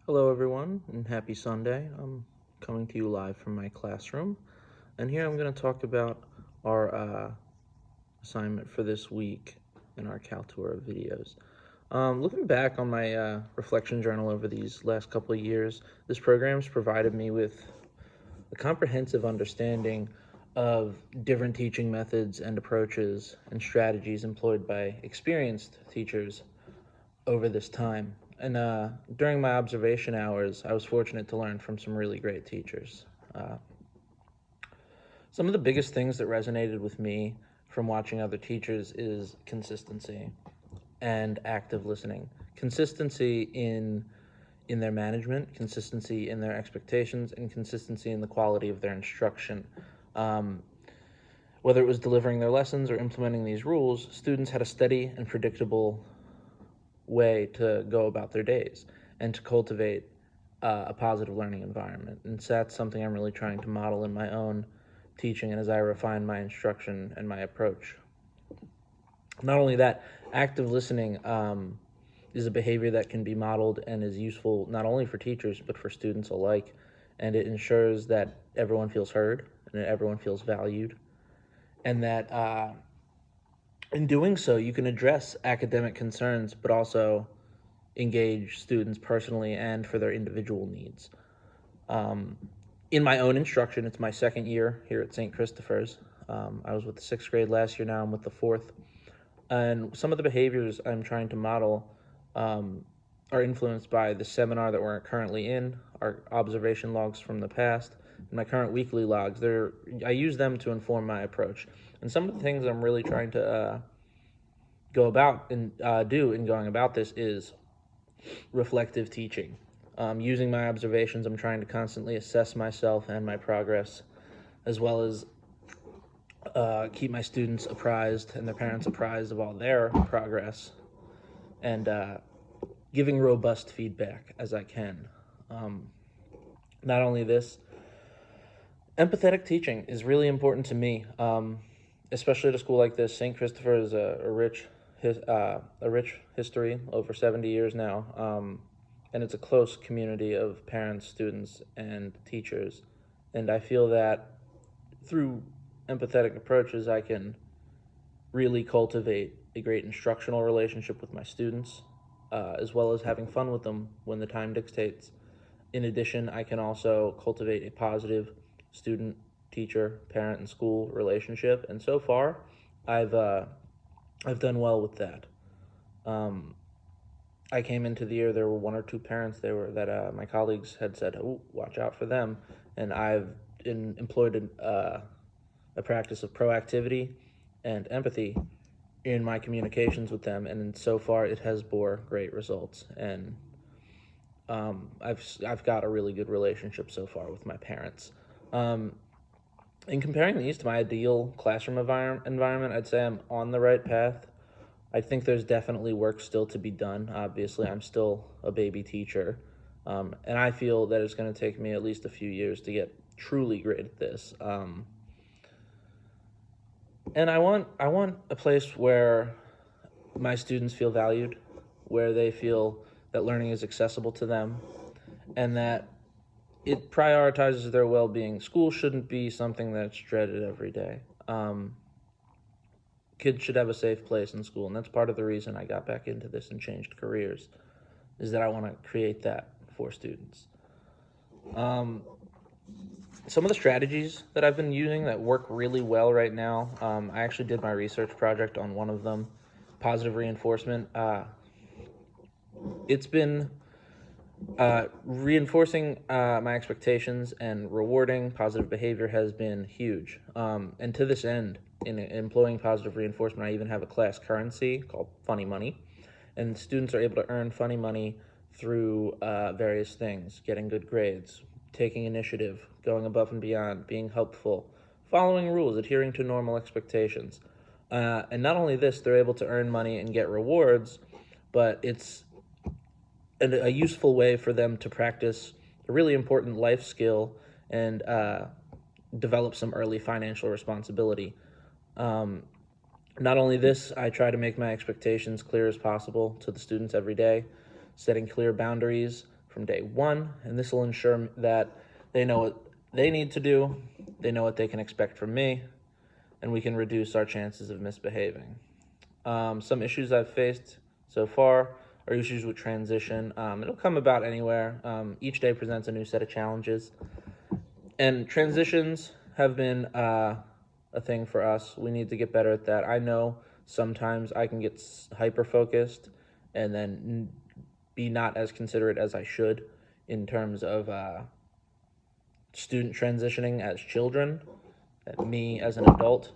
Hello everyone and happy Sunday. I'm coming to you live from my classroom, and here I'm going to talk about our assignment for this week in our Kaltura videos. Looking back on my reflection journal over these last couple of years, this program's provided me with a comprehensive understanding of different teaching methods and approaches and strategies employed by experienced teachers over this time. And during my observation hours, I was fortunate to learn from some really great teachers. Uh, some of the biggest things that resonated with me from watching other teachers is consistency and active listening. Consistency in their management, consistency in their expectations, and consistency in the quality of their instruction. Um, whether it was delivering their lessons or implementing these rules, students had a steady and predictable way to go about their days and to cultivate a positive learning environment. And so that's something I'm really trying to model in my own teaching and as I refine my instruction and my approach. Not only that, active listening is a behavior that can be modeled and is useful not only for teachers but for students alike. And it ensures that everyone feels heard and that everyone feels valued, and that in doing so, you can address academic concerns but also engage students personally and for their individual needs. Um, in my own instruction, it's my second year here at St. Christopher's. I was with the sixth grade last year, now I'm with the fourth. And some of the behaviors I'm trying to model um, are influenced by the seminar that we're currently in, our observation logs from the past, and my current weekly logs. I use them to inform my approach. And some of the things I'm really trying to go about and do in going about this is reflective teaching. Using my observations, I'm trying to constantly assess myself and my progress, as well as keep my students apprised and their parents apprised of all their progress, and giving robust feedback as I can. Um, Not only this, empathetic teaching is really important to me, especially at a school like this. St. Christopher is a rich history, over 70 years now, and it's a close community of parents, students, and teachers. And I feel that through empathetic approaches, I can really cultivate a great instructional relationship with my students, as well as having fun with them when the time dictates. In addition, I can also cultivate a positive student, teacher, parent, and school relationship. And so far, I've uh, I've done well with that. Um, I came into the year, there were one or two parents my colleagues had said, "Oh, watch out for them," and employed a practice of proactivity and empathy in my communications with them, and so far it has bore great results. And I've got a really good relationship so far with my parents. Um, in comparing these to my ideal classroom environment, I'd say I'm on the right path. I think there's definitely work still to be done. Obviously, I'm still a baby teacher, and I feel that it's going to take me at least a few years to get truly great at this. And I want a place where my students feel valued, where they feel that learning is accessible to them, and that it prioritizes their well-being. School shouldn't be something that's dreaded every day. Kids should have a safe place in school, and that's part of the reason I got back into this and changed careers, is that I want to create that for students. Um, some of the strategies that I've been using that work really well right now, I actually did my research project on one of them, positive reinforcement. It's been reinforcing my expectations and rewarding positive behavior has been huge. And to this end, in employing positive reinforcement, I even have a class currency called Funny Money. And students are able to earn funny money through various things: getting good grades, taking initiative, going above and beyond, being helpful, following rules, adhering to normal expectations. And not only this, they're able to earn money and get rewards, but it's a useful way for them to practice a really important life skill and develop some early financial responsibility. Um, Not only this, I try to make my expectations clear as possible to the students every day, setting clear boundaries from day one, and this will ensure that they know what they need to do, they know what they can expect from me, and we can reduce our chances of misbehaving. Some issues I've faced so far are issues with transition. It'll come about anywhere. Each day presents a new set of challenges, and transitions have been a thing for us. We need to get better at that. I know sometimes I can get hyper-focused and then be not as considerate as I should in terms of student transitioning as children, me as an adult,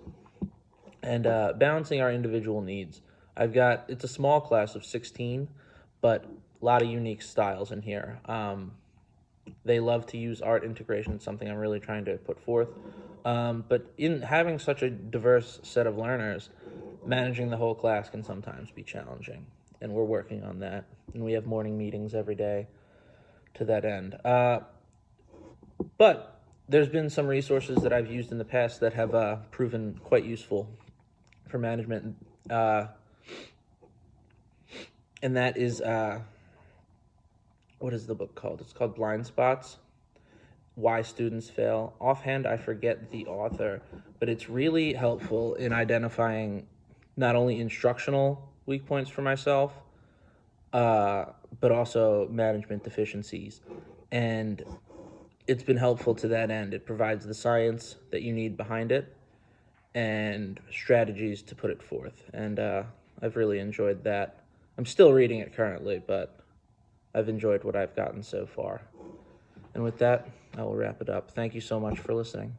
and balancing our individual needs. It's a small class of 16, but a lot of unique styles in here. They love to use art integration. It's something I'm really trying to put forth. But in having such a diverse set of learners, managing the whole class can sometimes be challenging, and we're working on that. And we have morning meetings every day to that end. But there's been some resources that I've used in the past that have proven quite useful for management, and that is, what is the book called? It's called Blind Spots, Why Students Fail. Offhand, I forget the author, but it's really helpful in identifying not only instructional weak points for myself, but also management deficiencies. And it's been helpful to that end. It provides the science that you need behind it and strategies to put it forth. And I've really enjoyed that. I'm still reading it currently, but I've enjoyed what I've gotten so far. And with that, I will wrap it up. Thank you so much for listening.